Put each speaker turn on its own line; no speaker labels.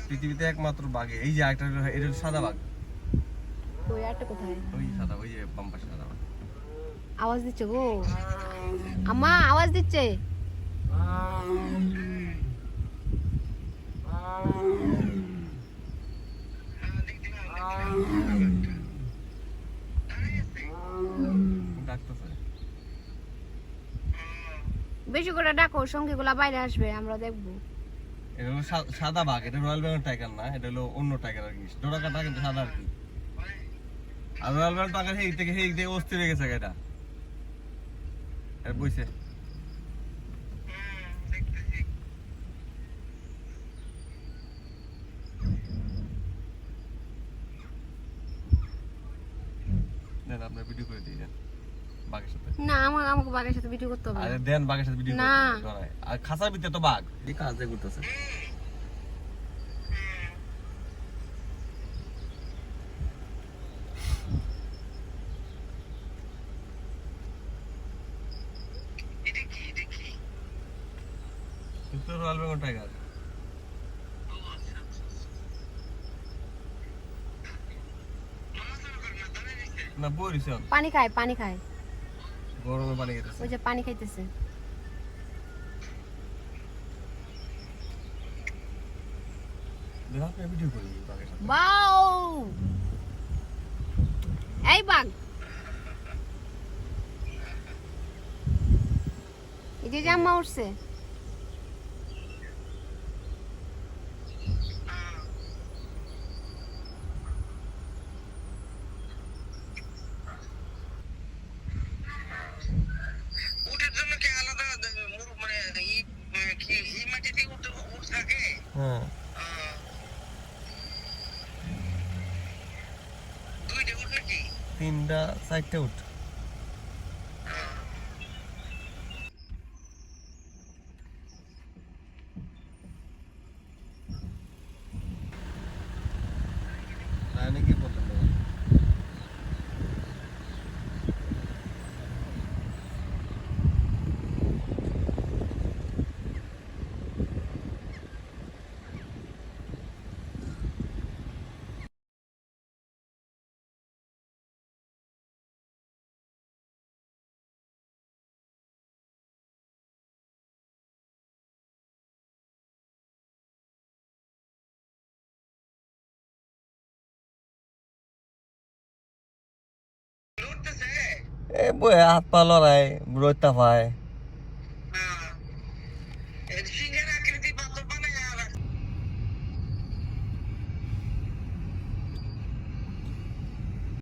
পৃথিবীতে একমাত্র বাঘ এই যে একটা, এটা হলো সাদা বাঘ।
ওই একটা কোথায়?
ওই সাদা, ওই যে বাম পাশে সাদা বাঘ।
আওয়াজ দিচ্ছে গো, আম্মা আওয়াজ দিচ্ছে।
ডাকতেছে।
বেশি করে ডাকো, সঙ্গী গুলা বাইরে আসবে, আমরা দেখবো।
এটা হলো সাদা বাঘ, এটা রয়্যাল বেঙ্গল টাইগার না, এটা হলো অন্য টাইগার আর কি, ডোরা কাটা কিন্তু সাদা আর কি। আর রয়্যাল বেঙ্গল টাইগার হেই থেকে অস্থির হয়ে গেছে এটা, বইছে। দেন আপনার ভিডিও করে দিয়ে দেন বাঘের সাথে।
না, আমাকে বাঘের সাথে ভিডিও করতে হবে
আরে দেন বাঘের সাথে ভিডিও
না।
করে। আর খাঁচার ভিতরে তো বাঘ, এই কাজ দিয়ে করতেছে। কিন্তু রয়্যাল বেঙ্গল টাইগার না, বইছে
পানি খায়, পানি খায়,
গরমে পানি খেতেছে।
ওই যে পানি খাইতেছে।
দেন আপনি ভিডিও করে দিন বাঘের সাথে।
বাও, এই বাঘ, এই যে জাম্মা উঠছে।
উটের জন্য কি আলাদা মানে কি এই মাটিতে উট থাকে?
হ্যাঁ,
দুইটা উট নাকি?
3টা 4টা উঠ। রানী কি বললেন?
লড়তেছে?
বই হাত পা লড়াই, রোজটা পায়।
এর সিংহে